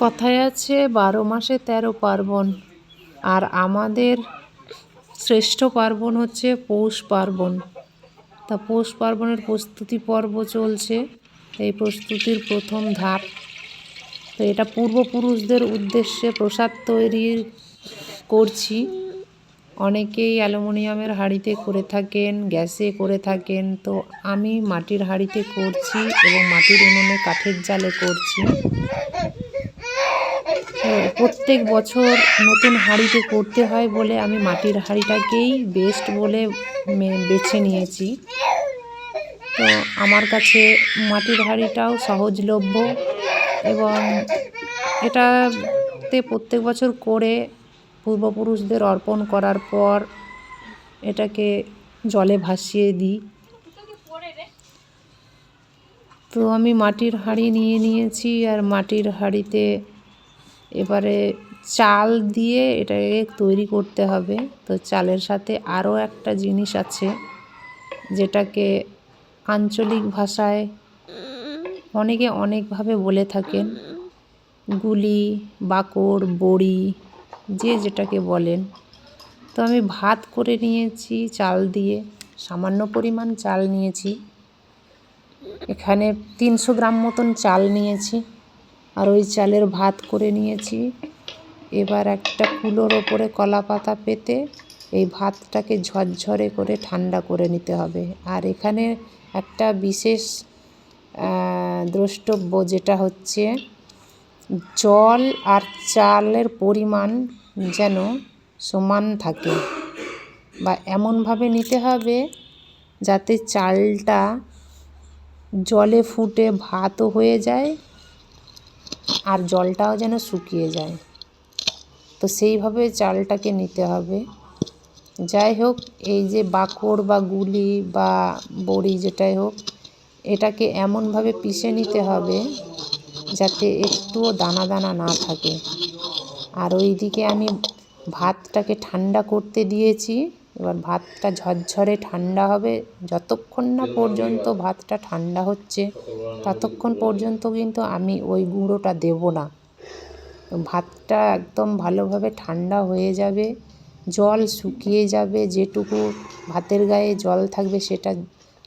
কথায় আছে ১২ মাসে ১৩ পার্বণ। আর আমাদের শ্রেষ্ঠ পার্বণ হচ্ছে পৌষ পার্বণ। তা পৌষ পার্বণের প্রস্তুতি পর্ব চলছে। এই প্রস্তুতির প্রথম ধাপ। তো এটা পূর্বপুরুষদের উদ্দেশ্যে প্রসাদ তৈরি করছি। অনেকেই অ্যালুমিনিয়ামের হাঁড়িতে করে থাকেন, গ্যাসে করে থাকেন, তো আমি মাটির হাঁড়িতে করছি এবং মাটির উনুনে কাঠের জালে করছি। প্রত্যেক বছর নতুন হাঁড়িতে করতে হয় বলে আমি মাটির হাঁড়িটাকেই বেস্ট বলে বেছে নিয়েছি। তো আমার কাছে মাটির হাঁড়িটাও সহজলভ্য এবং এটাতে প্রত্যেক বছর করে পূর্বপুরুষদের অর্পণ করার পর এটাকে জলে ভাসিয়ে দিই। তো আমি মাটির হাঁড়ি নিয়ে নিয়েছি আর মাটির হাঁড়িতে এবারে চাল দিয়ে এটাকে তৈরি করতে হবে। তো চালের সাথে আরও একটা জিনিস আছে যেটাকে আঞ্চলিক ভাষায় অনেকে অনেকভাবে বলে থাকেন, গুলি, বাকড়, বড়ি, যে যেটাকে বলেন। তো আমি ভাত করে নিয়েছি চাল দিয়ে, সামান্য পরিমাণ চাল নিয়েছি। এখানে ৩০০ গ্রাম মতন চাল নিয়েছি আর ওই চালের ভাত করে নিয়েছি। এবার একটা কুলোর ওপরে কলা পাতা পেতে এই ভাতটাকে ঝরঝরে করে ঠান্ডা করে নিতে হবে। আর এখানে একটা বিশেষ দ্রষ্টব্য যেটা হচ্ছে জল আর চালের পরিমাণ যেন সমান থাকে বা এমনভাবে নিতে হবে যাতে চালটা জলে ফুটে ভাতও হয়ে যায় আর জলটাও যেন শুকিয়ে যায়। তো সেইভাবে চালটাকে নিতে হবে। যাই হোক, এই যে বাকড় বা গুলি বা বড়ি যেটাই হোক, এটাকে এমনভাবে পিষে নিতে হবে যাতে একটুও দানা দানা না থাকে। আর ওইদিকে আমি ভাতটাকে ঠান্ডা করতে দিয়েছি। এবার ভাতটা ঝরঝরে ঠান্ডা হবে। যতক্ষণ না পর্যন্ত ভাতটা ঠান্ডা হচ্ছে ততক্ষণ পর্যন্ত কিন্তু আমি ওই গুঁড়োটা দেব না। ভাতটা একদম ভালোভাবে ঠান্ডা হয়ে যাবে, জল শুকিয়ে যাবে, যেটুকু ভাতের গায়ে জল থাকবে সেটা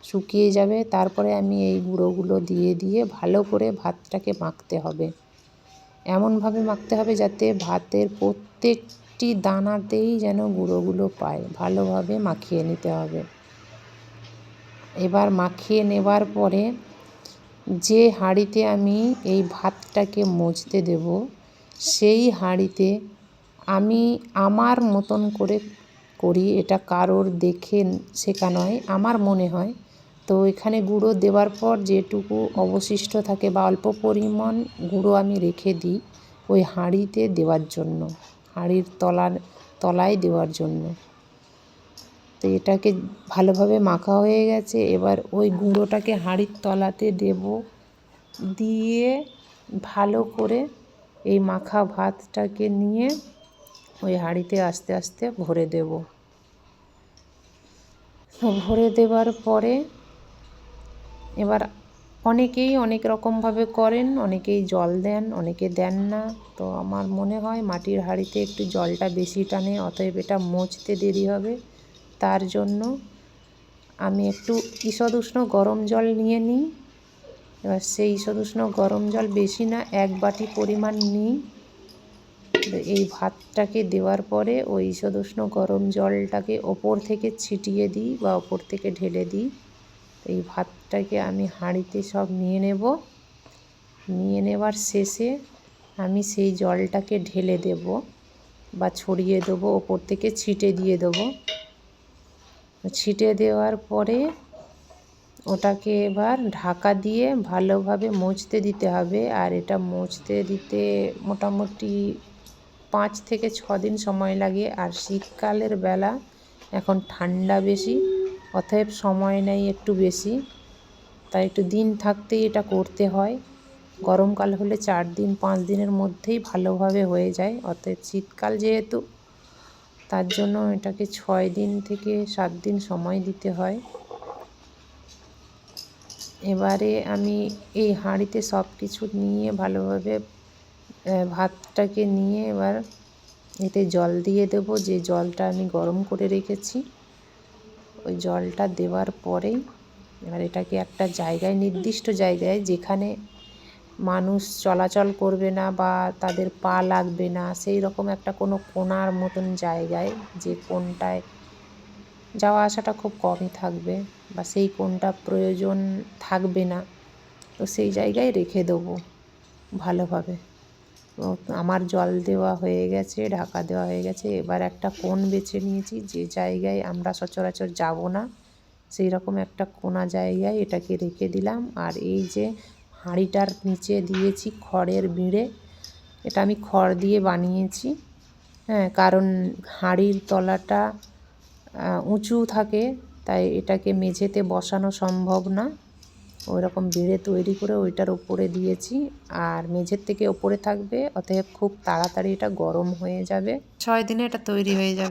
শুকিয়ে যাবে। তারপরে আমি এই গুঁড়োগুলো দিয়ে দিয়ে ভালো করে ভাতটাকে মাখতে হবে। এমনভাবে মাখতে হবে যাতে ভাতের প্রত্যেকটি দানাতেই যেন গুঁড়োগুলো পায়। ভালোভাবে মাখিয়ে নিতে হবে। এবার মাখিয়ে নেবার পরে যে হাঁড়িতে আমি এই ভাতটাকে মজতে দেব সেই হাঁড়িতে আমি আমার মতন করে করি, এটা কারোর দেখে শেখা নয়, আমার মনে হয়। তো এখানে গুঁড়ো দেওয়ার পর যেটুকু অবশিষ্ট থাকে বা অল্প পরিমাণ গুঁড়ো আমি রেখে দিই ওই হাঁড়িতে দেওয়ার জন্য, হাঁড়ির তলায় দেওয়ার জন্য। তো এটাকে ভালোভাবে মাখা হয়ে গেছে। এবার ওই গুঁড়োটাকে হাঁড়ির তলাতে দেব, দিয়ে ভালো করে এই মাখা ভাতটাকে নিয়ে ওই হাঁড়িতে আস্তে আস্তে ভরে দেব। ভরে দেওয়ার পরে এবার অনেকেই অনেক রকমভাবে করেন, অনেকেই জল দেন, অনেকে দেন না। তো আমার মনে হয় মাটির হাঁড়িতে একটু জলটা বেশি টানে, অতএব এটা মজতে দেরি হবে। তার জন্য আমি একটু ঈষৎ উষ্ণ গরম জল নিয়ে নিই। এবার সেই ঈষৎ উষ্ণ গরম জল বেশি না, 1 বাটি পরিমাণ নিই। এই ভাতটাকে দেওয়ার পরে ওই ঈষৎ উষ্ণ গরম জলটাকে ওপর থেকে ছিটিয়ে দিই বা ওপর থেকে ঢেলে দিই। এই ভাতটাকে আমি হাঁড়িতে সব নিয়ে নেব। নিয়ে নেবার শেষে আমি সেই জলটাকে ঢেলে দেব বা ছড়িয়ে দেবো, ওপর থেকে ছিটে দিয়ে দেবো। ছিটে দেওয়ার পরে ওটাকে এবার ঢাকা দিয়ে ভালোভাবে মজতে দিতে হবে। আর এটা মজতে দিতে মোটামুটি 5 থেকে 6 দিন সময় লাগে। আর শীতকালের বেলা, এখন ঠান্ডা বেশি, অতএব সময় নেয় একটু বেশি, তাই একটু দিন থাকতেই এটা করতে হয়। গরমকাল হলে 4 দিন 5 দিনের মধ্যেই ভালোভাবে হয়ে যায়। অতএব শীতকাল যেহেতু, তার জন্য এটাকে 6 দিন থেকে 7 দিন সময় দিতে হয়। এবারে আমি এই হাঁড়িতে সব কিছু নিয়ে ভালোভাবে ভাতটাকে নিয়ে এবার এতে জল দিয়ে দেব, যে জলটা আমি গরম করে রেখেছি। ওই জলটা দেওয়ার পরেই এবার এটাকে একটা জায়গায়, নির্দিষ্ট জায়গায়, যেখানে মানুষ চলাচল করবে না বা তাদের পা লাগবে না, সেই রকম একটা কোনো কোণার মতন জায়গায়, যে কোণটায় যাওয়া আসাটা খুব কমই থাকবে বা সেই কোণটা প্রয়োজন থাকবে না, তো সেই জায়গায় রেখে দেবো ভালোভাবে। তো আমার জল দেওয়া হয়ে গেছে, ঢাকা দেওয়া হয়ে গেছে। এবার একটা কোণ বেছে নিয়েছি, যে জায়গায় আমরা সচরাচর যাব না, সেই রকম একটা কোণা জায়গায় এটাকে রেখে দিলাম। আর এই যে হাঁড়িটার নিচে দিয়েছি খড়ের বিঁড়ে, এটা আমি খড় দিয়ে বানিয়েছি, হ্যাঁ, কারণ হাঁড়ির তলাটা উঁচু থাকে, তাই এটাকে মেঝেতে বসানো সম্ভব না। ওই রকম বিঁড়ে তৈরি করে ওইটার ওপরে দিয়েছি, আর মেঝের থেকে ওপরে থাকবে, অতএব খুব তাড়াতাড়ি এটা গরম হয়ে যাবে। 6 দিনে এটা তৈরি হয়ে যাবে।